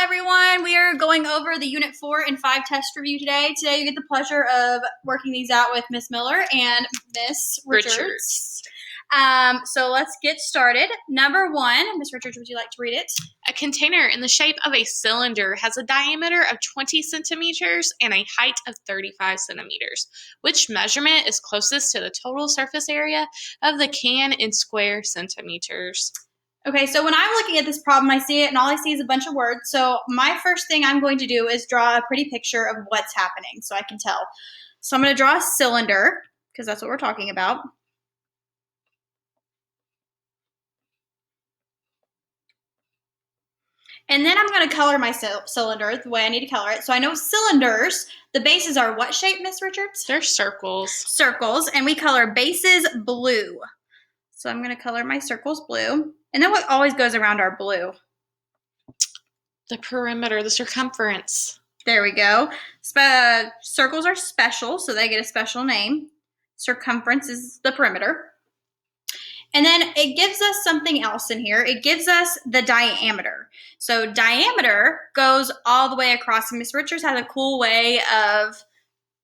everyone. We are going over the Unit 4 and 5 test review today. Today you get the pleasure of working these out with Miss Miller and Miss Richards. So let's get started. Number 1, Miss Richards, would you like to read it? A container in the shape of a cylinder has a diameter of 20 centimeters and a height of 35 centimeters. Which measurement is closest to the total surface area of the can in square centimeters? Okay, so when I'm looking at this problem, I see it, and all I see is a bunch of words. So my first thing I'm going to do is draw a pretty picture of what's happening so I can tell. So I'm going to draw a cylinder, because that's what we're talking about. And then I'm going to color my cylinder the way I need to color it. So I know cylinders, the bases are what shape, Miss Richards? They're circles. Circles, and we color bases blue. So I'm going to color my circles blue. And then what always goes around our blue? The perimeter, the circumference. There we go. Circles are special, so they get a special name. Circumference is the perimeter. And then it gives us something else in here. It gives us the diameter. So diameter goes all the way across. And Miss Richards has a cool way of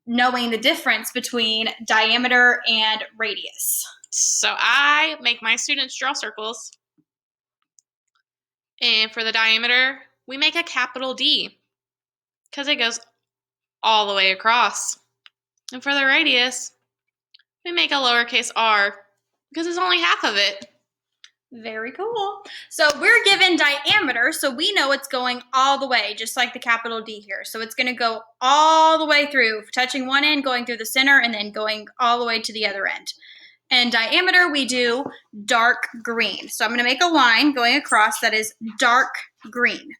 knowing the difference between diameter and radius. So I make my students draw circles. And for the diameter, we make a capital D because it goes all the way across. And for the radius, we make a lowercase r because it's only half of it. Very cool. So we're given diameter, so we know it's going all the way, just like the capital D here. So it's going to go all the way through, touching one end, going through the center, and then going all the way to the other end. And diameter, we do dark green. So I'm going to make a line going across that is dark green.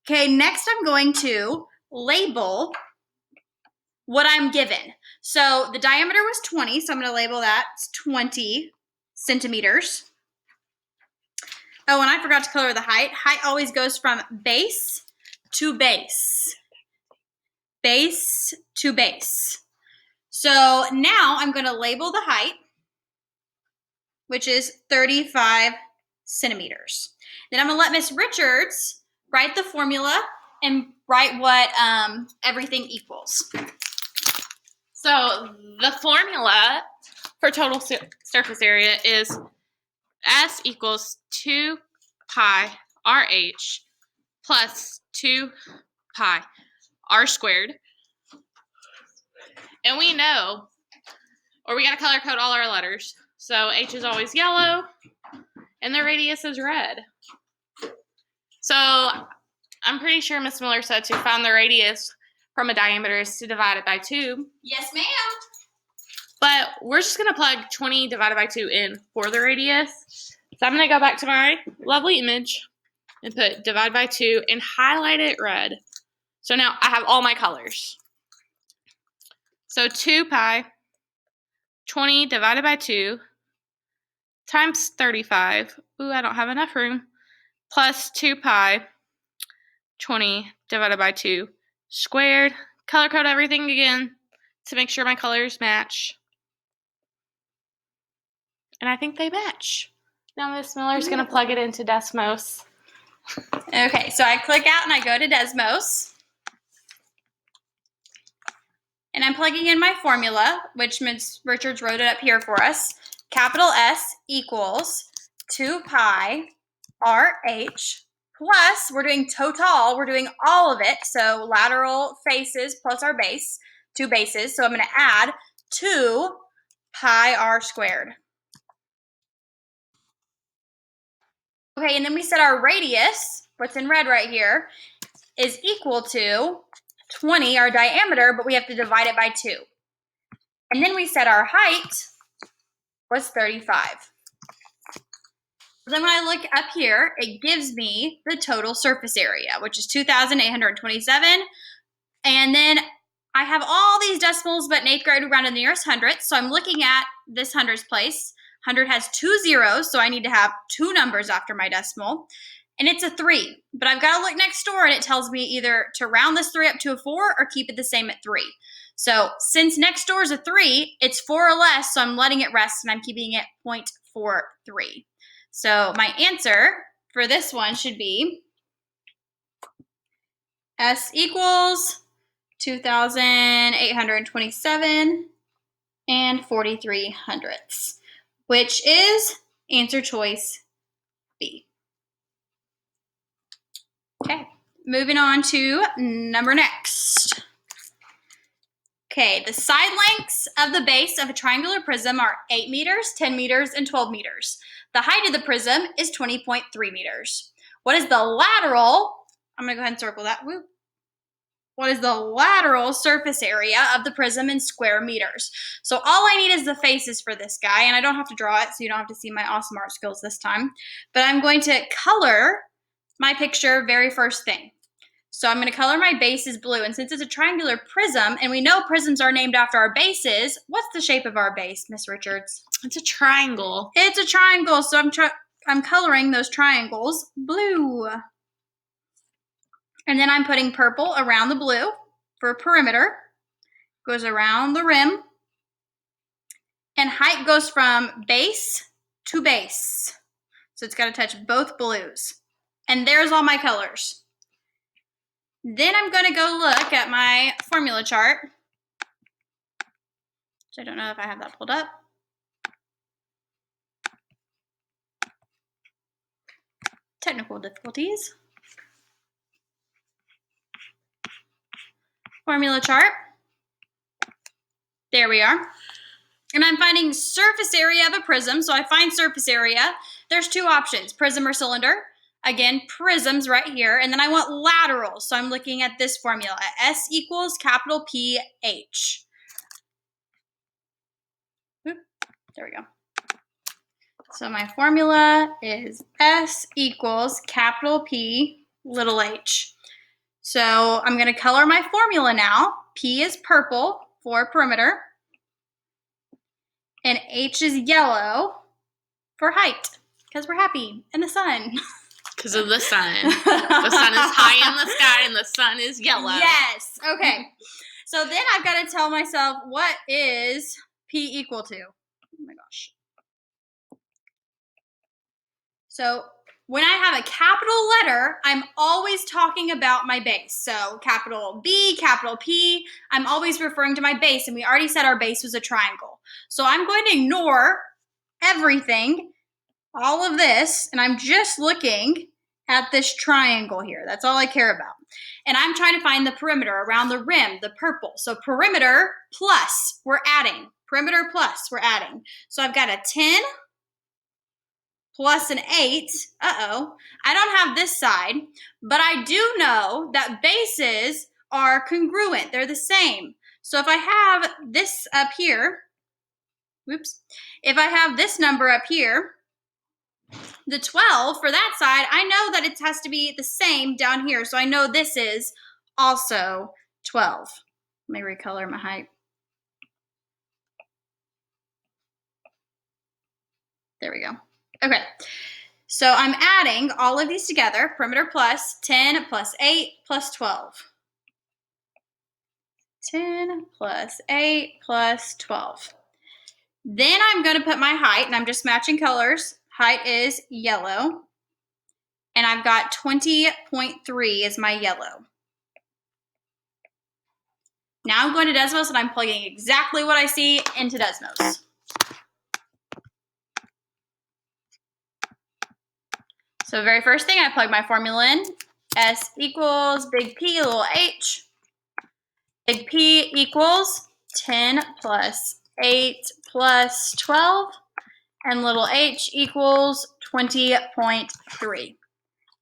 Okay, next I'm going to label what I'm given. So the diameter was 20, so I'm going to label that 20 centimeters. Oh, and I forgot to color the height. Height always goes from base to base. Base to base. So now I'm going to label the height, which is 35 centimeters. Then I'm going to let Miss Richards write the formula and write what everything equals. So the formula for total surface area is S equals 2 pi RH plus 2 pi r squared. And we know, or we got to color code all our letters. So H is always yellow, and the radius is red. So I'm pretty sure Miss Miller said to find the radius from a diameter is to divide it by 2. Yes, ma'am. But we're just going to plug 20 divided by 2 in for the radius. So I'm going to go back to my lovely image and put divide by 2 and highlight it red. So now I have all my colors. So 2 pi, 20 divided by 2, times 35. Ooh, I don't have enough room. Plus 2 pi, 20 divided by 2, squared. Color code everything again to make sure my colors match. And I think they match. Now Miss Miller's going to plug it into Desmos. Okay, so I click out and I go to Desmos. And I'm plugging in my formula, which Ms. Richards wrote it up here for us. Capital S equals 2 pi RH plus, we're doing total, we're doing all of it. So lateral faces plus our base, 2 bases. So I'm going to add 2 pi r squared. Okay, and then we said our radius, what's in red right here, is equal to 20, our diameter, but we have to divide it by 2. And then we said our height was 35. Then when I look up here, it gives me the total surface area, which is 2,827. And then I have all these decimals, but in 8th grade we rounded the nearest hundredth. So I'm looking at this hundredths place. 100 has 2 zeros, so I need to have 2 numbers after my decimal. And it's a 3. But I've got to look next door, and it tells me either to round this 3 up to a 4 or keep it the same at 3. So since next door is a 3, it's 4 or less, so I'm letting it rest, and I'm keeping it 0.43. So my answer for this one should be S equals 2,827 and 43 hundredths, which is answer choice B. Okay, moving on to number next. Okay, the side lengths of the base of a triangular prism are 8 meters, 10 meters, and 12 meters. The height of the prism is 20.3 meters. What is the lateral? I'm going to go ahead and circle that. Woo. What is the lateral surface area of the prism in square meters? So all I need is the faces for this guy, and I don't have to draw it, so you don't have to see my awesome art skills this time. But I'm going to color my picture very first thing. So I'm going to color my bases blue, and since it's a triangular prism, and we know prisms are named after our bases, what's the shape of our base, Miss Richards? It's a triangle. It's a triangle, so I'm coloring those triangles blue. And then I'm putting purple around the blue for a perimeter. Goes around the rim. And height goes from base to base. So it's got to touch both blues. And there's all my colors. Then I'm going to go look at my formula chart. So I don't know if I have that pulled up. Technical difficulties. Formula chart. There we are. And I'm finding surface area of a prism. So I find surface area. There's two options, prism or cylinder. Again, prisms right here. And then I want laterals. So I'm looking at this formula. S equals capital PH. There we go. So my formula is S equals capital P little h. So I'm going to color my formula now. P is purple for perimeter. And H is yellow for height. Because we're happy in the sun. Because of the sun. The sun is high in the sky and the sun is yellow. Yes. Okay. So then I've got to tell myself, what is P equal to? Oh my gosh. So when I have a capital letter, I'm always talking about my base. So capital B, capital P, I'm always referring to my base. And we already said our base was a triangle. So I'm going to ignore everything, all of this, and I'm just looking at this triangle here. That's all I care about. And I'm trying to find the perimeter around the rim, the purple. So perimeter plus, we're adding. Perimeter plus, we're adding. So I've got a 10 plus an 8. Uh-oh. I don't have this side, but I do know that bases are congruent. They're the same. So if I have this up here, whoops, if I have this number up here, the 12 for that side, I know that it has to be the same down here. So I know this is also 12. Let me recolor my height. There we go. Okay. So I'm adding all of these together. Perimeter plus 10 plus 8 plus 12. 10 plus 8 plus 12. Then I'm going to put my height, and I'm just matching colors. Height is yellow. And I've got 20.3 is my yellow. Now I'm going to Desmos, and I'm plugging exactly what I see into Desmos. So very first thing, I plug my formula in. S equals big P, little h. Big P equals 10 plus 8 plus 12. And little h equals 20.3.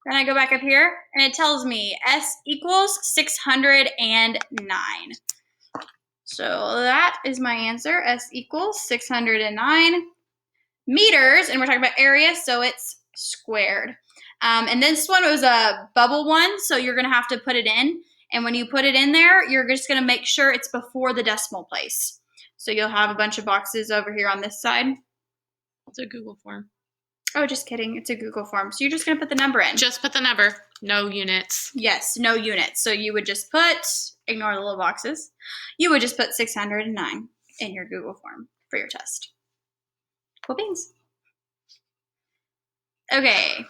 Then I go back up here, and it tells me S equals 609. So that is my answer. S equals 609 meters, and we're talking about area, so it's squared. And this one was a bubble one, so you're going to have to put it in. And when you put it in there, you're just going to make sure it's before the decimal place. So you'll have a bunch of boxes over here on this side. It's a Google form. Oh, just kidding. It's a Google form. So you're just going to put the number in. Just put the number. No units. Yes, no units. So you would just put, ignore the little boxes, you would just put 609 in your Google form for your test. Cool beans. Okay.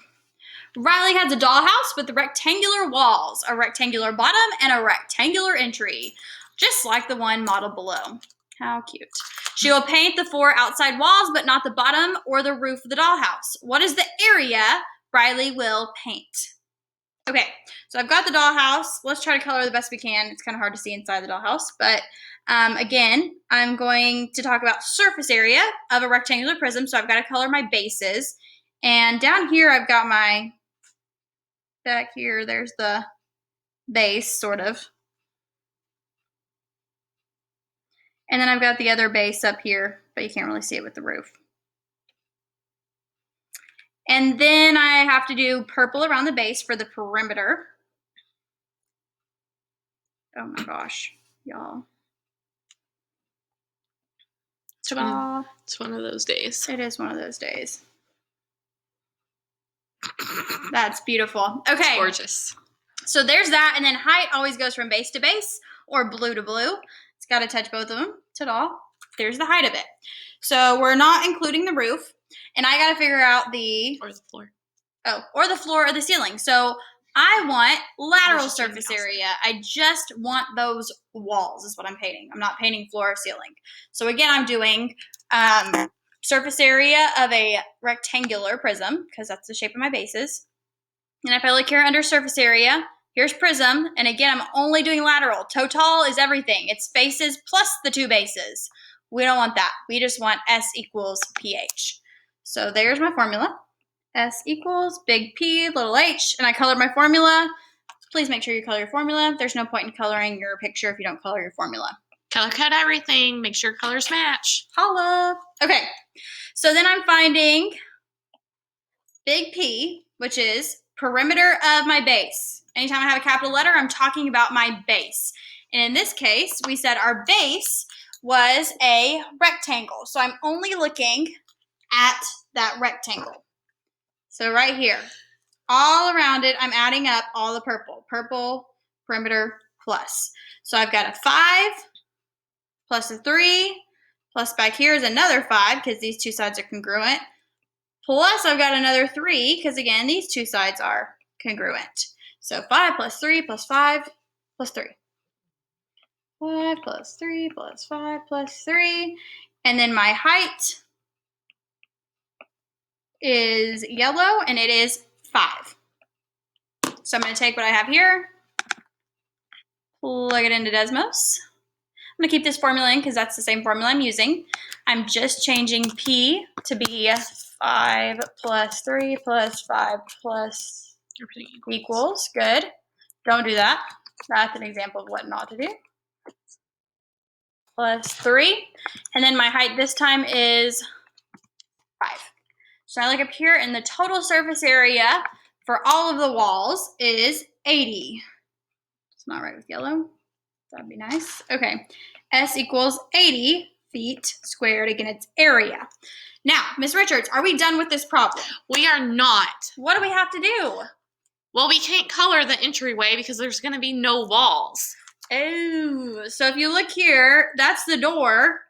Riley has a dollhouse with rectangular walls, a rectangular bottom, and a rectangular entry, just like the one modeled below. How cute. She will paint the 4 outside walls, but not the bottom or the roof of the dollhouse. What is the area Riley will paint? Okay, so I've got the dollhouse. Let's try to color the best we can. It's kind of hard to see inside the dollhouse, but again, I'm going to talk about surface area of a rectangular prism, so I've got to color my bases. And down here, I've got my, back here, there's the base, sort of. And then I've got the other base up here, but you can't really see it with the roof. And then I have to do purple around the base for the perimeter. Oh my gosh, y'all. It's one of those days. It is one of those days. That's beautiful. Okay. It's gorgeous. So there's that, and then height always goes from base to base or blue to blue. It's got to touch both of them. Ta-da. There's the height of it. So we're not including the roof, and I got to figure out the... Or the floor. Oh, or the floor or the ceiling. So I want lateral surface area. I just want those walls is what I'm painting. I'm not painting floor or ceiling. So again, I'm doing surface area of a rectangular prism because that's the shape of my bases. And if I look here under surface area, here's prism. And again, I'm only doing lateral. Total is everything. It's faces plus the 2 bases. We don't want that. We just want S equals PH. So there's my formula. S equals big P, little h, and I colored my formula. Please make sure you color your formula. There's no point in coloring your picture if you don't color your formula. Color code everything. Make sure colors match. Holla. Okay, so then I'm finding big P, which is perimeter of my base. Anytime I have a capital letter, I'm talking about my base. And in this case, we said our base was a rectangle. So I'm only looking at that rectangle. So right here, all around it, I'm adding up all the purple. Purple, perimeter, plus. So I've got a 5, plus a 3, plus back here is another 5, because these 2 sides are congruent. Plus I've got another 3, because again, these 2 sides are congruent. So 5 plus 3 plus 5 plus 3. 5 plus 3 plus 5 plus 3. And then my height is yellow, and it is 5. So I'm going to take what I have here, plug it into Desmos. I'm going to keep this formula in because that's the same formula I'm using. I'm just changing P to be 5 plus 3 plus 5 plus equals. Good. Don't do that. That's an example of what not to do. Plus 3. And then my height this time is 5. So I look up here, and the total surface area for all of the walls is 80. It's not right with yellow. That'd be nice. Okay. S equals 80 feet squared. Again, it's area. Now, Miss Richards, are we done with this problem? We are not. What do we have to do? Well, we can't color the entryway because there's going to be no walls. Oh, so if you look here, that's the door.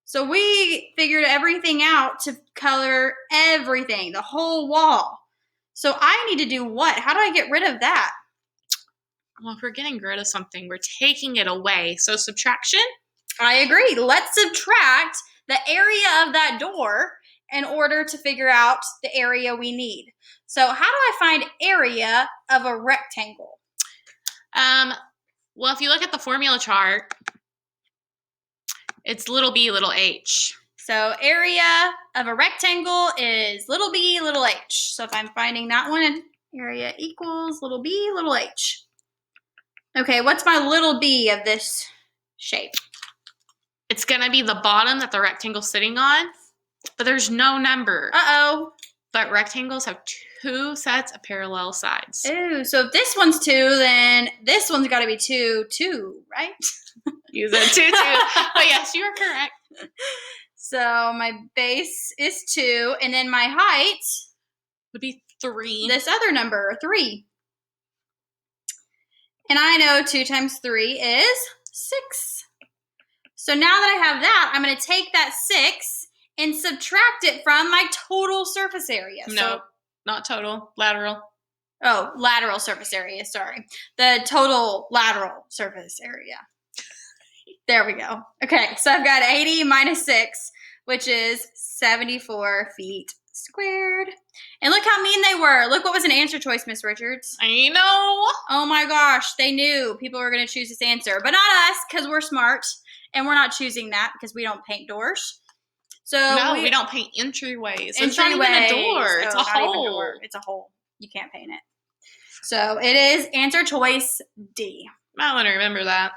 So we figured everything out to color everything, the whole wall. So I need to do what? How do I get rid of that? Well, if we're getting rid of something, we're taking it away. So subtraction? I agree. Let's subtract the area of that door in order to figure out the area we need. So how do I find area of a rectangle? Well, if you look at the formula chart, it's little b, little h. So area of a rectangle is little b, little h. So if I'm finding that one, area equals little b, little h. Okay, what's my little b of this shape? It's going to be the bottom that the rectangle's sitting on, but there's no number. Uh-oh. But rectangles have 2 sets of parallel sides. Ooh, so if this one's 2, then this one's got to be 2, right? Use it 2, 2. But yes, you are correct. So my base is 2, and then my height would be 3. This other number, 3. And I know 2 times 3 is 6. So now that I have that, I'm going to take that 6 and subtract it from my total surface area. No. Not total. Lateral. Oh, lateral surface area, sorry. The total lateral surface area. There we go. Okay, so I've got 80 minus 6, which is 74 feet squared. And look how mean they were. Look what was an answer choice, Miss Richards. I know. Oh my gosh, they knew people were going to choose this answer. But not us, because we're smart. And we're not choosing that because we don't paint doors. So No, we don't paint entryways. It's not even a door. It's a hole. It's a hole. You can't paint it. So it is answer choice D. I want to remember that.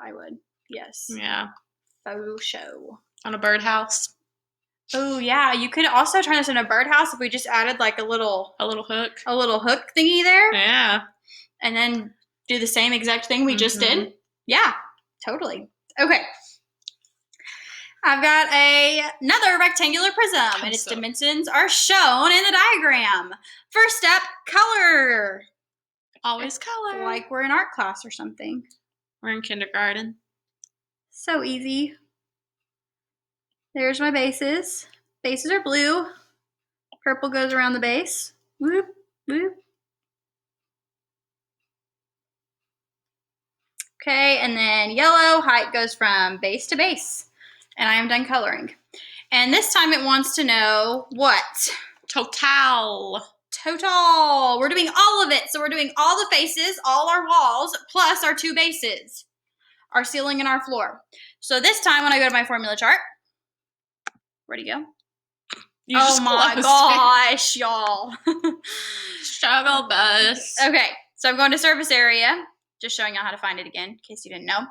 I would. Yes. Yeah. Photo show. On a birdhouse. Oh yeah, you could also turn this into a birdhouse if we just added like a little hook. A little hook thingy there. Yeah. And then do the same exact thing we just did. Yeah, totally. Okay. I've got another rectangular prism, and its dimensions are shown in the diagram. First step, color. Always color. Like we're in art class or something. We're in kindergarten. So easy. There's my bases. Bases are blue. Purple goes around the base. Whoop, whoop. Okay, and then yellow, height goes from base to base. And I am done coloring. And this time it wants to know what? Total. We're doing all of it. So we're doing all the faces, all our walls, plus our 2 bases. Our ceiling and our floor. So this time when I go to my formula chart, where'd he go? Oh my gosh, y'all. Struggle bus. Okay, so I'm going to surface area. Just showing y'all how to find it again, in case you didn't know.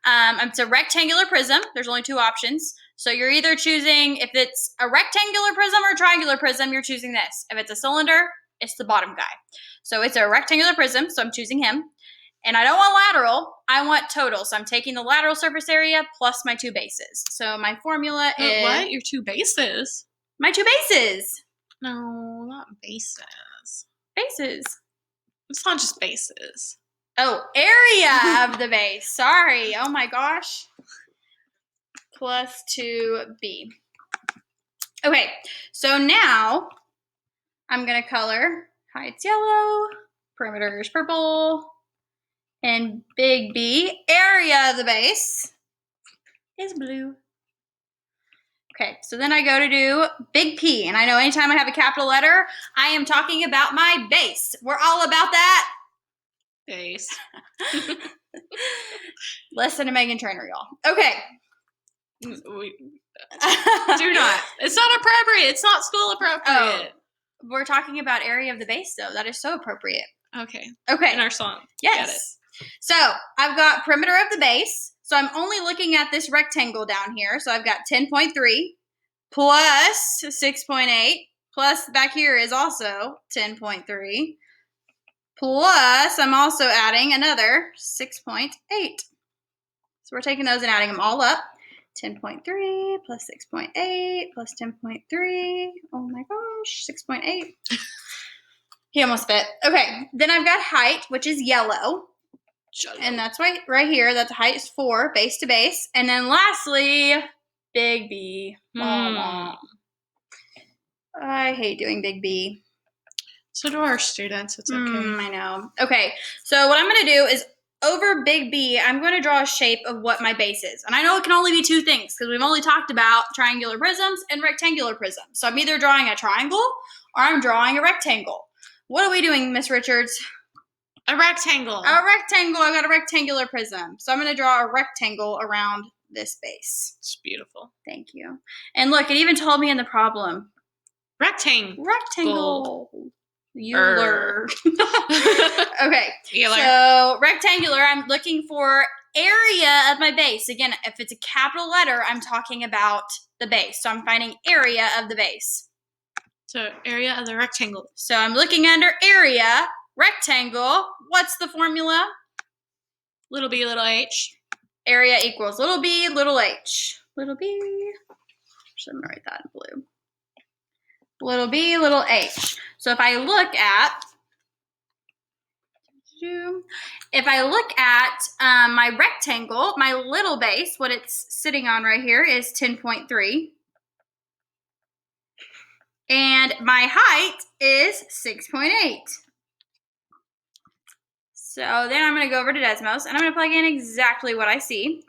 It's a rectangular prism. There's only 2 options. So you're either choosing, if it's a rectangular prism or a triangular prism, you're choosing this. If it's a cylinder, it's the bottom guy. So it's a rectangular prism, so I'm choosing him. And I don't want lateral, I want total. So I'm taking the lateral surface area plus my 2 bases. So my formula is... What? Your 2 bases? My 2 bases. No, not bases. Bases. It's not just bases. Oh, area of the base. Sorry. Oh my gosh. Plus 2b. Okay, so now I'm going to color height's yellow, perimeter is purple, and big B, area of the base, is blue. Okay, so then I go to do big P, and I know anytime I have a capital letter, I am talking about my base. We're all about that. Base. Listen to Megan Trainor, y'all. Okay. Do not. It's not appropriate. It's not school appropriate. Oh, we're talking about area of the base, though. That is so appropriate. Okay. Okay. In our song. Yes. Get it. So I've got perimeter of the base. So I'm only looking at this rectangle down here. So I've got 10.3 plus 6.8 plus back here is also 10.3 plus I'm also adding another 6.8. So we're taking those and adding them all up. 10.3 plus 6.8 plus 10.3. Oh my gosh, 6.8. He almost fit. Okay, then I've got height, which is yellow. And that's right here. That's height is 4, base to base. And then lastly, big B. I hate doing big B. So do our students. It's okay. I know. Okay, so what I'm going to do is over big B, I'm going to draw a shape of what my base is. And I know it can only be 2 things because we've only talked about triangular prisms and rectangular prisms. So I'm either drawing a triangle or I'm drawing a rectangle. What are we doing, Miss Richards? A rectangle. A rectangle. I got a rectangular prism. So I'm going to draw a rectangle around this base. It's beautiful. Thank you. And look, it even told me in the problem. Rectangle. Euler. Okay. Euler. So rectangular, I'm looking for area of my base. Again, if it's a capital letter, I'm talking about the base. So I'm finding area of the base. So area of the rectangle. So I'm looking under area, rectangle. What's the formula? Little b, little h. Area equals little b, little h. Little b. So I'm going to write that in blue. Little b, little h. So if I look at my rectangle, my little base, what it's sitting on right here is 10.3. And my height is 6.8. So then I'm going to go over to Desmos, and I'm going to plug in exactly what I see.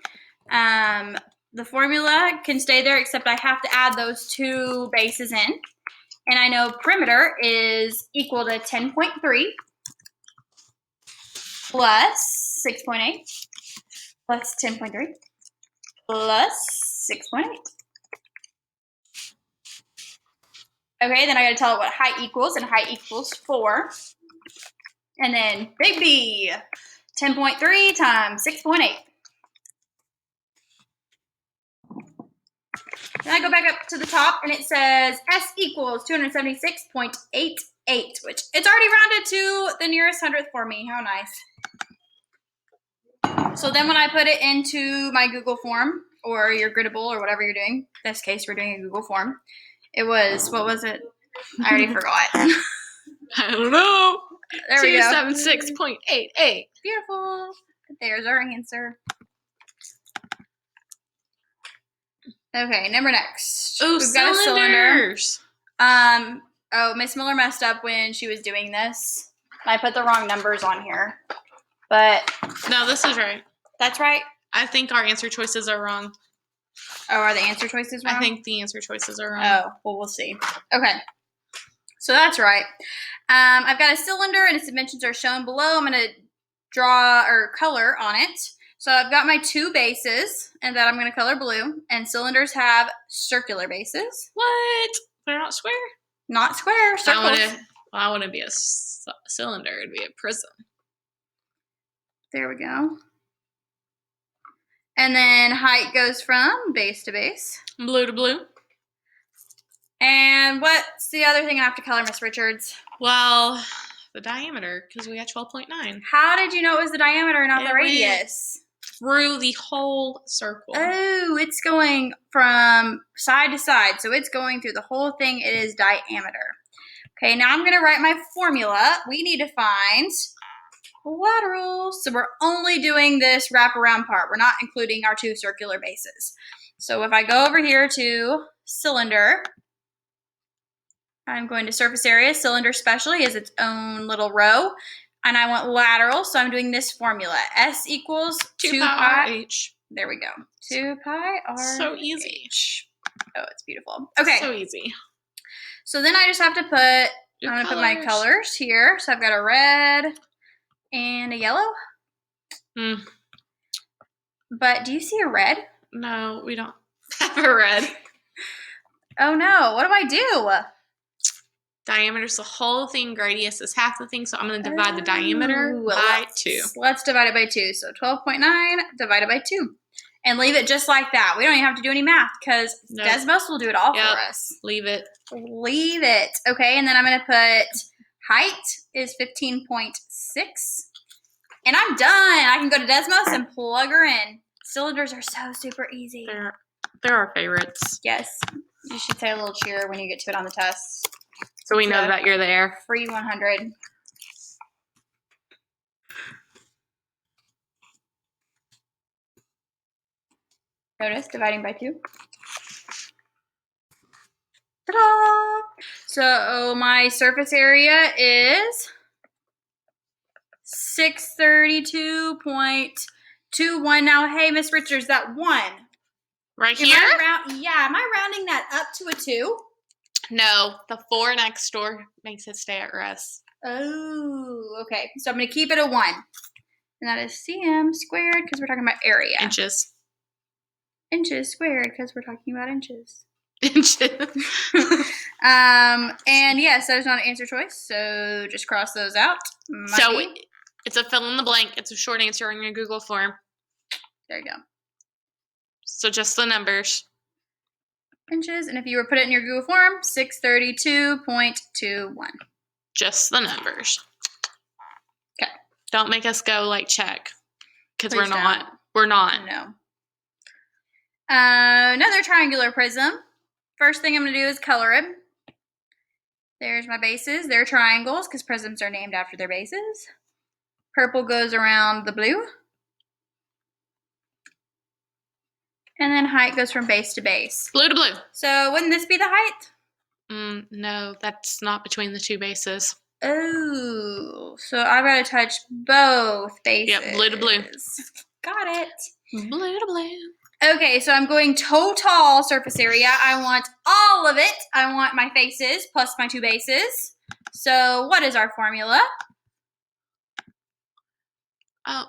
The formula can stay there, except I have to add those two bases in. And I know perimeter is equal to 10.3 plus 6.8 plus 10.3 plus 6.8. Okay, then I gotta tell it what height equals, and height equals 4. And then big B, 10.3 times 6.8. Then I go back up to the top, and it says S equals 276.88, which it's already rounded to the nearest hundredth for me. How nice. So then when I put it into my Google form, or your Griddable, or whatever you're doing, in this case we're doing a Google form, it was, what was it? I already forgot. I don't know. There we go. 276.88. Beautiful. There's our answer. Okay, number next. Oh, we've got a cylinder. cylinders. Oh, Miss Miller messed up when she was doing this. I put the wrong numbers on here. But No, this is right. that's right. I think our answer choices are wrong. Oh, are the answer choices wrong? I think the answer choices are wrong. Oh, well, we'll see. Okay. So that's right. I've got a cylinder, and its dimensions are shown below. I'm going to draw or color on it. So I've got my two bases, and that I'm going to color blue. And cylinders have circular bases. What? They're not square? Not square, circles. I want to be a cylinder. It'd be a prism. There we go. And then height goes from base to base. Blue to blue. And what's the other thing I have to color, Miss Richards? Well, the diameter, because we got 12.9. How did you know it was the diameter, not the It went radius? Through the whole circle. Oh, it's going from side to side. So it's going through the whole thing. It is diameter. Okay, now I'm going to write my formula. We need to find laterals. So we're only doing this wraparound part. We're not including our two circular bases. So if I go over here to cylinder, I'm going to surface area. Cylinder specially is its own little row. And I want lateral, so I'm doing this formula. S equals 2 pi H. There we go. 2 pi r. So easy. H. Oh, it's beautiful. Okay. So easy. So then I just have to put, I'm going to put my colors here. So I've got a red and a yellow. But do you see a red? No, we don't have a red. Oh no, what do I do? Diameter's the whole thing, radius is half the thing, so I'm going to divide the diameter by 2. Let's divide it by 2. So 12.9 divided by 2. And leave it just like that. We don't even have to do any math because Desmos will do it all for us. Leave it. Leave it. Okay, and then I'm going to put height is 15.6. And I'm done. I can go to Desmos and plug her in. Cylinders are so super easy. They're our favorites. Yes. You should say a little cheer when you get to it on the test. So we know that you're there. Free 100. Notice dividing by 2. Ta-da! So my surface area is 632.21. Now, hey, Miss Richards, that 1. Right here? Am I rounding that up to a 2? No, the 4 next door makes it stay at rest. Oh, okay. So I'm going to keep it a 1. And that is cm squared because we're talking about area. Inches. Inches squared because we're talking about inches. Inches. And yes, that is not an answer choice, so just cross those out. So it's a fill in the blank. It's a short answer on your Google form. There you go. So just the numbers. Inches, and if you were put it in your Google form, 632.21. Just the numbers. Okay. Don't make us go check, because we're Please not. don't. We're not. No. Another triangular prism. First thing I'm going to do is color it. There's my bases. They're triangles because prisms are named after their bases. Purple goes around the blue. And then height goes from base to base. Blue to blue. So wouldn't this be the height? No, that's not between the two bases. Oh, so I've got to touch both bases. Yep, blue to blue. Got it. Blue to blue. Okay, so I'm going total surface area. I want all of it. I want my faces plus my two bases. So what is our formula? Oh,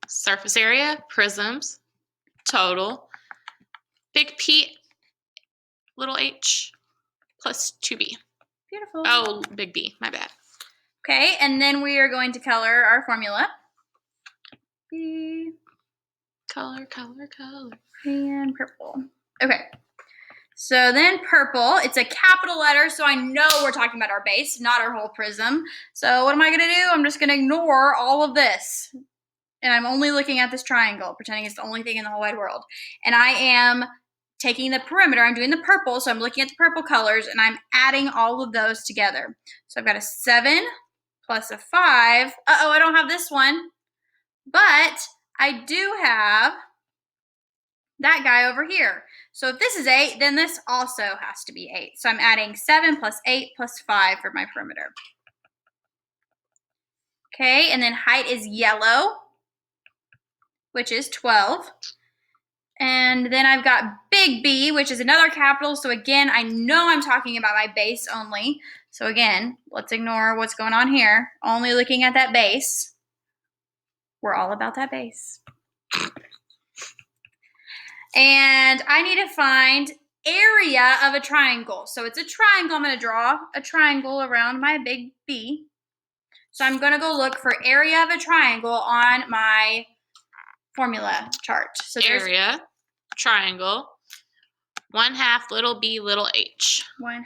surface area, prisms, total, big P, little h, plus 2b. Beautiful. Oh, big B, my bad. Okay, and then we are going to color our formula. B. Color, color, color. And purple. Okay. So then purple, it's a capital letter, so I know we're talking about our base, not our whole prism. So what am I going to do? I'm just going to ignore all of this. And I'm only looking at this triangle, pretending it's the only thing in the whole wide world. And I am taking the perimeter. I'm doing the purple, so I'm looking at the purple colors, and I'm adding all of those together. So I've got a 7 plus a 5. Uh-oh, I don't have this one. But I do have that guy over here. So if this is 8, then this also has to be 8. So I'm adding 7 plus 8 plus 5 for my perimeter. Okay, and then height is yellow, which is 12. And then I've got big B, which is another capital. So again, I know I'm talking about my base only. So again, let's ignore what's going on here. Only looking at that base. We're all about that base. And I need to find area of a triangle. So it's a triangle. I'm going to draw a triangle around my big B. So I'm going to go look for area of a triangle on my formula chart. So there's area, triangle, 1/2 little b, little h. 1/2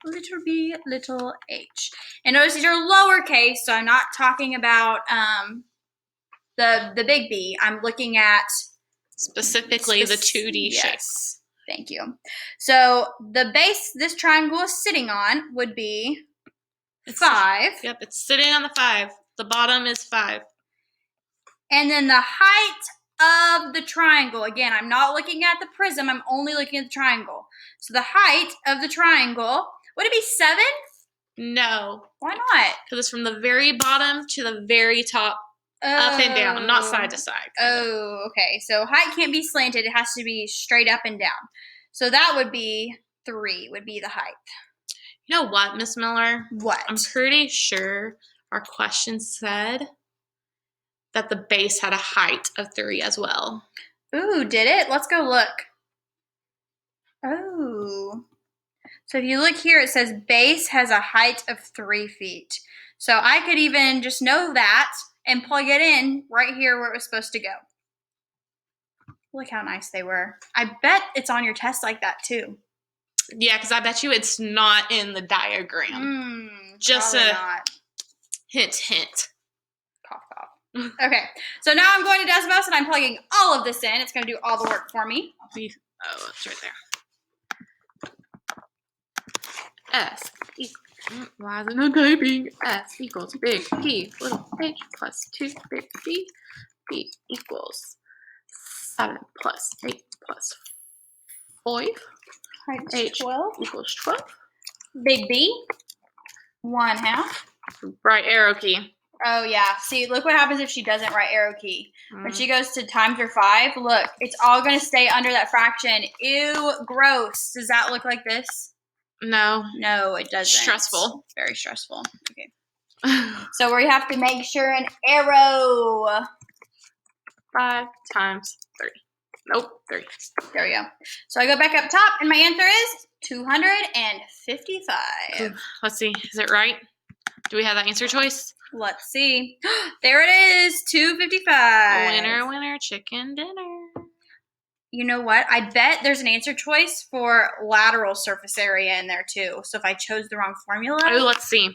little b, little h. And notice these are lowercase, so I'm not talking about the big B. I'm looking at Specifically the 2D shape. Yes. Thank you. So the base this triangle is sitting on would be 5. Yep, it's sitting on the 5. The bottom is 5. And then the height of the triangle, again, I'm not looking at the prism, I'm only looking at the triangle. So the height of the triangle, would it be 7? No. Why not? Because it's from the very bottom to the very top, up and down, not side to side. Oh, okay. So height can't be slanted. It has to be straight up and down. So that would be 3, would be the height. You know what, Miss Miller? What? I'm pretty sure our question said that the base had a height of 3 as well. Ooh, did it? Let's go look. Oh. So if you look here, it says base has a height of 3 feet. So I could even just know that and plug it in right here where it was supposed to go. Look how nice they were. I bet it's on your test like that too. Yeah, because I bet you it's not in the diagram. Just a not. hint. Cough, cough. Okay, so now I'm going to Desmos and I'm plugging all of this in. It's going to do all the work for me. Oh, it's right there. S equals, why is it not typing? S equals big P little h plus 2 big B. B equals 7 plus 8 plus 5. Height H 12. equals 12. Big B, 1/2. Right arrow key. Oh, yeah. See, look what happens if she doesn't right arrow key. When she goes to times or 5, look, it's all going to stay under that fraction. Ew, gross. Does that look like this? No. No, it doesn't. Stressful. Very stressful. Okay. So we have to make sure an arrow. 5 times 3. Nope, 3. There we go. So I go back up top, and my answer is 255. Let's see. Is it right? Do we have that answer choice? Let's see. There it is, 255. Winner, winner, chicken dinner. You know what? I bet there's an answer choice for lateral surface area in there too. So if I chose the wrong formula, Oh, let's see.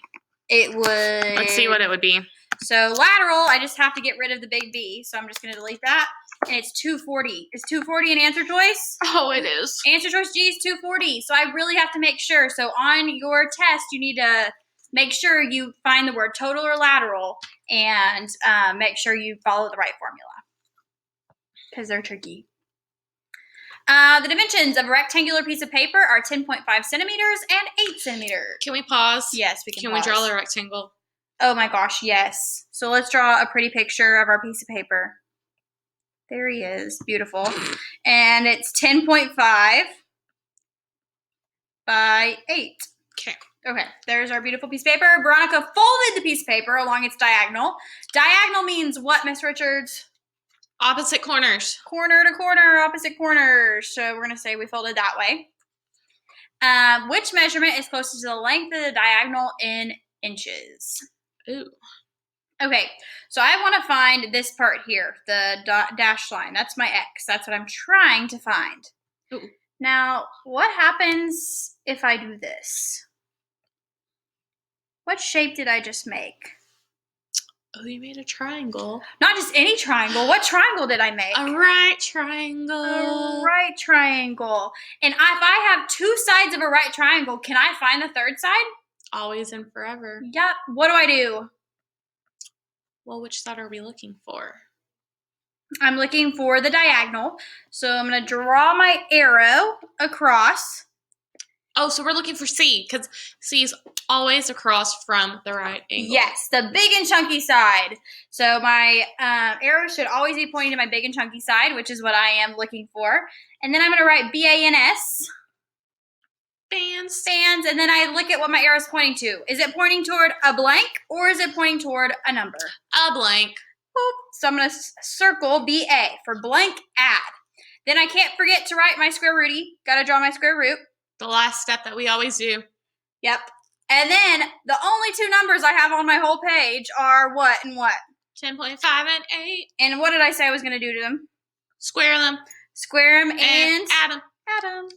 it would. Let's see what it would be. So lateral, I just have to get rid of the big B. So I'm just going to delete that. And it's 240. Is 240 an answer choice? Oh, it is. Answer choice G is 240. So I really have to make sure. So on your test, you need to make sure you find the word total or lateral and make sure you follow the right formula because they're tricky. The dimensions of a rectangular piece of paper are 10.5 centimeters and 8 centimeters. Can we pause? Yes, we can Can pause. we draw the rectangle? Oh my gosh, yes. So let's draw a pretty picture of our piece of paper. There he is. Beautiful. And it's 10.5 by 8. Okay. Okay, there's our beautiful piece of paper. Veronica folded the piece of paper along its diagonal. Diagonal means what, Miss Richards? Opposite corners. Corner to corner, opposite corners. So we're going to say we folded that way. Which measurement is closest to the length of the diagonal in inches? Ooh. Okay, so I want to find this part here, the dashed line. That's my X. That's what I'm trying to find. Ooh. Now, what happens if I do this? What shape did I just make? Oh, you made a triangle. Not just any triangle. What triangle did I make? A right triangle. A right triangle. And if I have two sides of a right triangle, can I find the third side? Always and forever. Yep. What do I do? Well, which side are we looking for? I'm looking for the diagonal. So I'm going to draw my arrow across. Oh, so we're looking for C, because C is always across from the right angle. Yes, the big and chunky side. So my arrow should always be pointing to my big and chunky side, which is what I am looking for. And then I'm going to write BANS. Fans. Fans, and then I look at what my arrow is pointing to. Is it pointing toward a blank or is it pointing toward a number? A blank. Boop. So I'm going to circle BA for blank add. Then I can't forget to write my square rooty. Got to draw my square root. The last step that we always do. Yep. And then the only two numbers I have on my whole page are what and what? 10.5 and 8. And what did I say I was going to do to them? Square them. Square them and add them. Add them.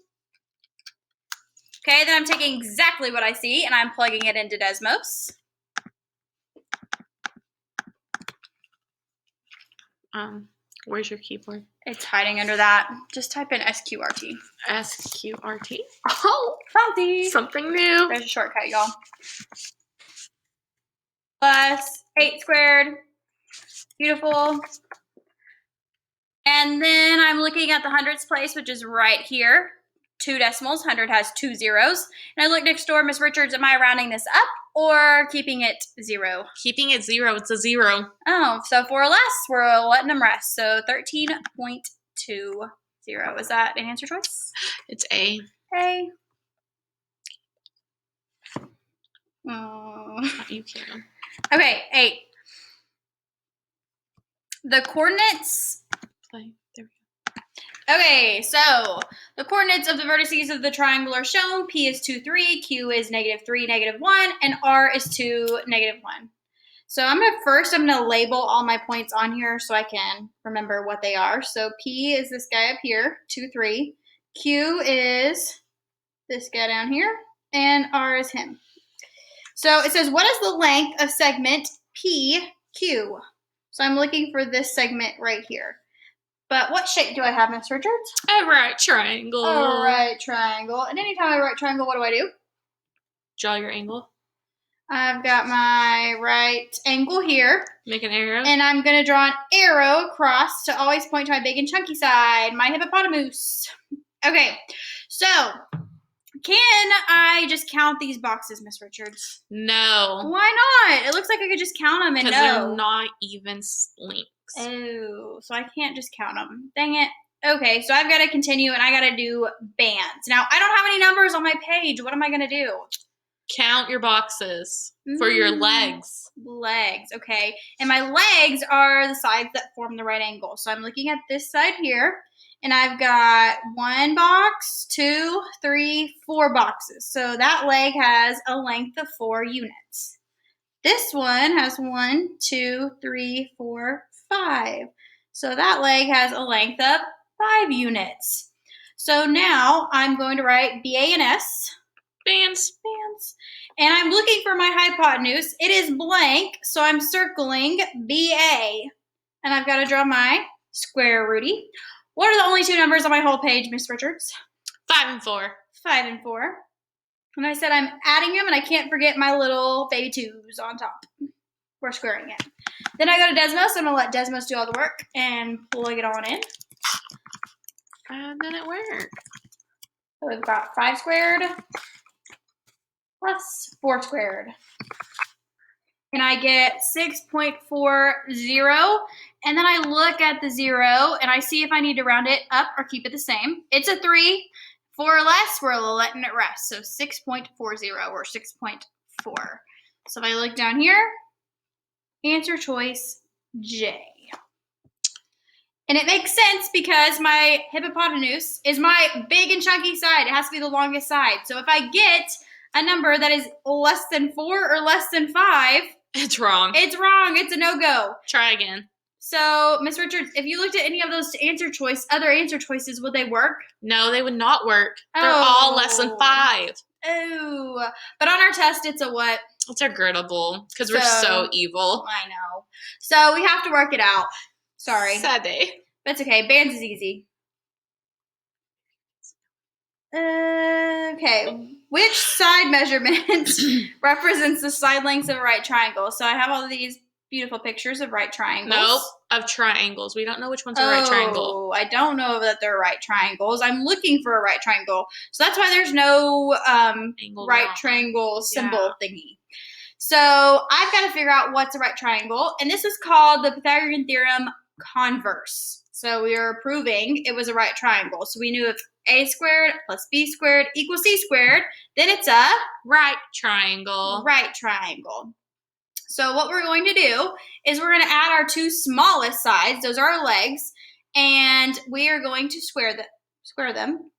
Okay, then I'm taking exactly what I see and I'm plugging it into Desmos. Where's your keyboard? It's hiding under that. Just type in SQRT. SQRT. Oh, fancy. Something new. There's a shortcut, y'all. Plus 8 squared. Beautiful. And then I'm looking at the hundredths place, which is right here. 2 decimals. 100 has 2 zeros. And I look next door, Miss Richards, am I rounding this up or keeping it 0? Keeping it 0. It's a 0. Oh, so 4 or less, we're letting them rest. So 13.20. Is that an answer choice? It's A. A. You can. Okay, 8. The coordinates. Play. There we go. Okay, so the coordinates of the vertices of the triangle are shown. P is 2, 3, Q is -3, -1, and R is 2, -1. So I'm gonna label all my points on here so I can remember what they are. So P is this guy up here, 2, 3. Q is this guy down here, and R is him. So it says, what is the length of segment PQ? So I'm looking for this segment right here. But what shape do I have, Miss Richards? A right triangle. A right triangle. And anytime I write triangle, what do? Draw your angle. I've got my right angle here. Make an arrow. And I'm going to draw an arrow across to always point to my big and chunky side, my hippopotamus. Okay, so can I just count these boxes, Miss Richards? No. Why not? It looks like I could just count them and Because know. they're not even links. Oh, so I can't just count them. Dang it. Okay, so I've got to continue and I got to do bands. Now, I don't have any numbers on my page. What am I going to do? Count your boxes for your legs. Legs, okay. And my legs are the sides that form the right angle. So I'm looking at this side here, and I've got 1 box, 2, 3, 4 boxes. So that leg has a length of 4 units. This one has 1, 2, 3, 4, 5. So that leg has a length of 5 units. So now I'm going to write BANS. Bands. And I'm looking for my hypotenuse. It is blank, so I'm circling BA. And I've got to draw my square rooty. What are the only 2 numbers on my whole page, Miss Richards? 5 and 4. 5 and 4. And I said I'm adding them, and I can't forget my little baby 2s on top. We're squaring it. Then I go to Desmos. I'm going to let Desmos do all the work and plug it on in. And then it worked. So we've got 5 squared plus 4 squared. And I get 6.40. And then I look at the 0 and I see if I need to round it up or keep it the same. It's a 3. 4 or less, we're letting it rest. So 6.40 or 6.4. So if I look down here, answer choice J. And it makes sense because my hippopotamus is my big and chunky side. It has to be the longest side. So if I get a number that is less than 4 or less than 5, it's wrong. It's wrong. It's a no-go. Try again. So, Miss Richards, if you looked at any of those other answer choices, would they work? No, they would not work. They're all less than 5. Oh. But on our test, it's a what? It's a griddable because we're so evil. I know. So we have to work it out. Sorry. Sad day. That's okay. Bands is easy. Okay. Which side measurement represents the side lengths of a right triangle? So I have all of these beautiful pictures of right triangles. Nope, of triangles. We don't know which one's a right triangle. I don't know that they're right triangles. I'm looking for a right triangle. So that's why there's no right triangle symbol thingy. So I've got to figure out what's a right triangle. And this is called the Pythagorean theorem converse. So we are proving it was a right triangle. So we knew if a squared plus b squared equals c squared, then it's a right triangle. Right triangle. So what we're going to do is we're going to add our 2 smallest sides. Those are our legs. And we are going to square them.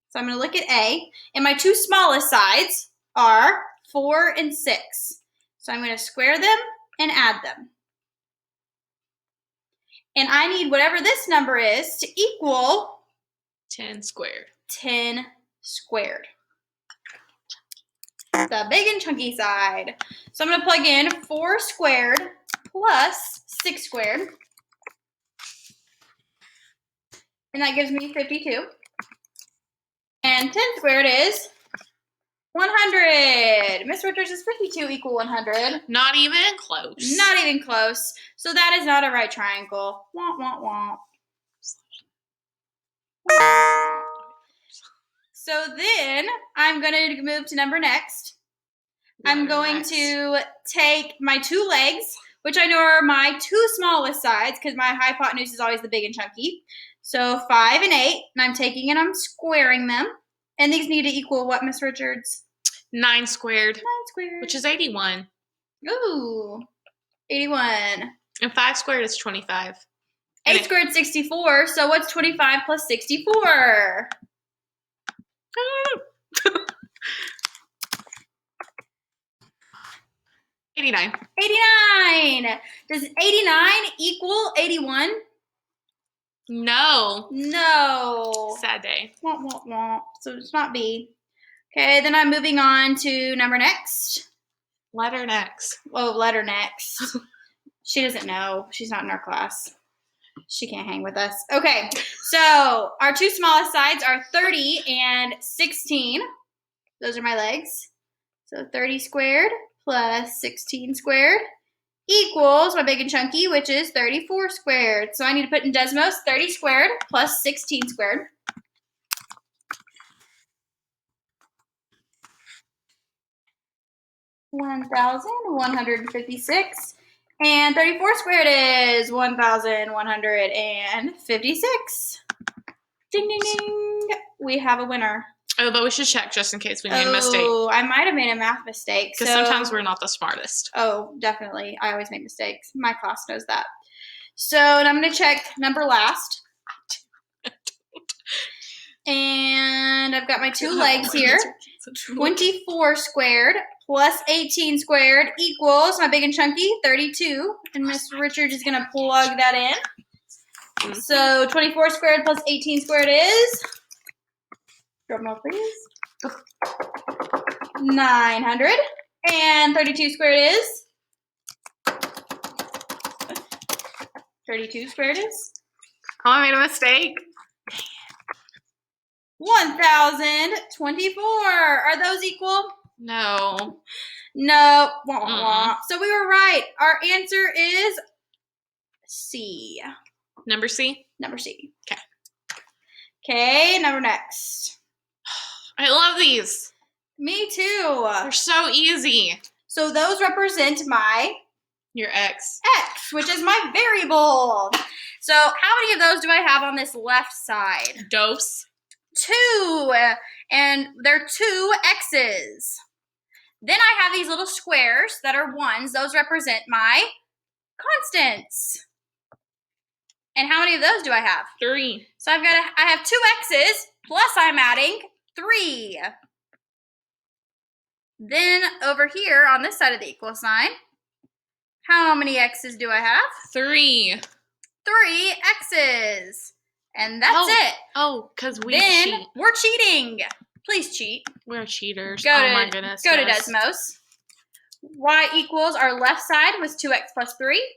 So I'm going to look at A. And my 2 smallest sides are 4 and 6. So I'm going to square them and add them. And I need whatever this number is to equal 10 squared. 10 squared. The big and chunky side. So I'm going to plug in 4 squared plus 6 squared. And that gives me 52. And 10 squared is 100. Miss Richards, is 52 equal 100? Not even close. Not even close. So that is not a right triangle. Womp, womp, womp. So then I'm going to move to number next. I'm going to take my 2 legs, which I know are my 2 smallest sides because my hypotenuse is always the big and chunky. So 5 and 8, and I'm taking and I'm squaring them. And these need to equal what, Miss Richards? 9 squared. 9 squared. Which is 81. Ooh, 81. And 5 squared is 25. 8 squared is 64. So what's 25 plus 64? 89. 89. Does 89 equal 81? No. No. Sad day. Womp, womp, womp. So it's not B. Okay, then I'm moving on to number next. Letter next. Oh, letter next. She doesn't know. She's not in our class. She can't hang with us. Okay, so our 2 smallest sides are 30 and 16. Those are my legs. So 30 squared plus 16 squared equals my big and chunky, which is 34 squared. So I need to put in Desmos 30 squared plus 16 squared. $1,156. And 34 squared is 1,156. Ding, ding, ding. We have a winner. Oh, but we should check just in case we made a mistake. Oh, I might have made a math mistake. Because sometimes we're not the smartest. Oh, definitely. I always make mistakes. My class knows that. So I'm going to check number last. And I've got my 2 legs here. 24 squared plus 18 squared equals my big and chunky, 32. And Miss Richards is going to plug that in. So 24 squared plus 18 squared is, drum roll please, 900. And 32 squared is, 32 squared is, Oh, I made a mistake. 1,024. Are those equal? No. No. Wah, wah. So we were right. Our answer is C. Number C? Number C. Okay. Okay, number next. I love these. Me too. They're so easy. So those represent my Your X. X, which is my variable. So how many of those do I have on this left side? Dose. 2. And they're 2 X's. Then I have these little squares that are 1s. Those represent my constants. And how many of those do I have? 3. So I have 2 X's, plus I'm adding 3. Then over here on this side of the equal sign, how many X's do I have? 3. 3 X's. And that's it. Oh, because we Then cheat. we're cheating. Please cheat. We're cheaters. My goodness. Go to Desmos. Y equals our left side was 2x plus 3.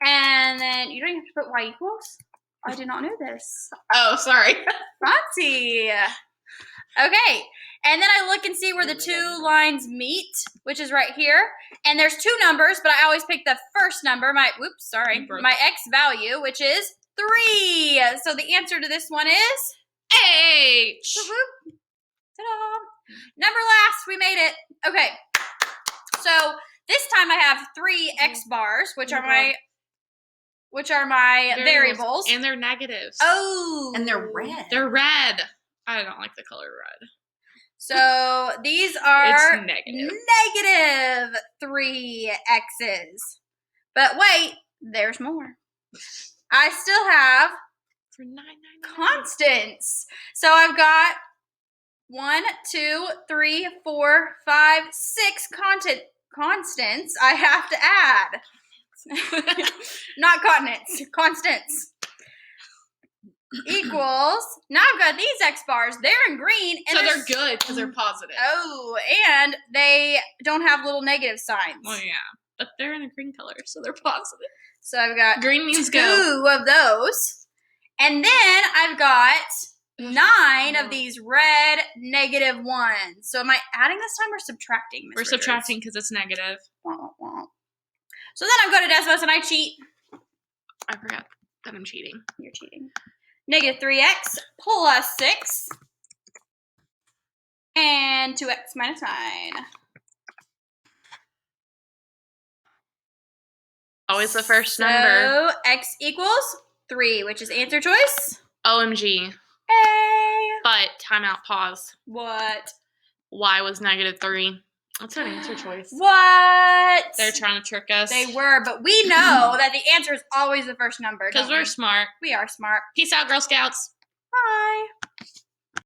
And then you don't even have to put y equals. I did not know this. Oh, sorry. Fancy. Okay. And then I look and see where the 2 lines meet, which is right here. And there's 2 numbers, but I always pick the first number, my X value, which is 3. So the answer to this one is H. Ta-da. Number last, we made it. Okay. So this time I have 3 X bars, which are my variables. And they're negatives. Oh. And they're red. They're red. I don't like the color red. So these are It's negative. -3 X's. But wait, there's more. I still have For $9.99. constants. So I've got 1, 2, 3, 4, 5, 6 constants I have to add. Not continents, constants. Equals, now I've got these X bars, they're in green. And So they're good because they're positive. Oh, and they don't have little negative signs. Well, yeah. But they're in a green color, so they're positive. So I've got Green means 2 go. of those. And then I've got 9 of these red negative ones. So am I adding this time or subtracting? We're subtracting because it's negative. So then I go to Desmos and I cheat. I forgot that I'm cheating. You're cheating. -3x plus 6. And 2x minus 9. Always the first number. So x equals 3, which is answer choice. OMG. A. But timeout, pause. What? Y was -3. That's an answer choice. What? They're trying to trick us. They were, but we know that the answer is always the first number. Because we're smart. We are smart. Peace out, Girl Scouts. Bye.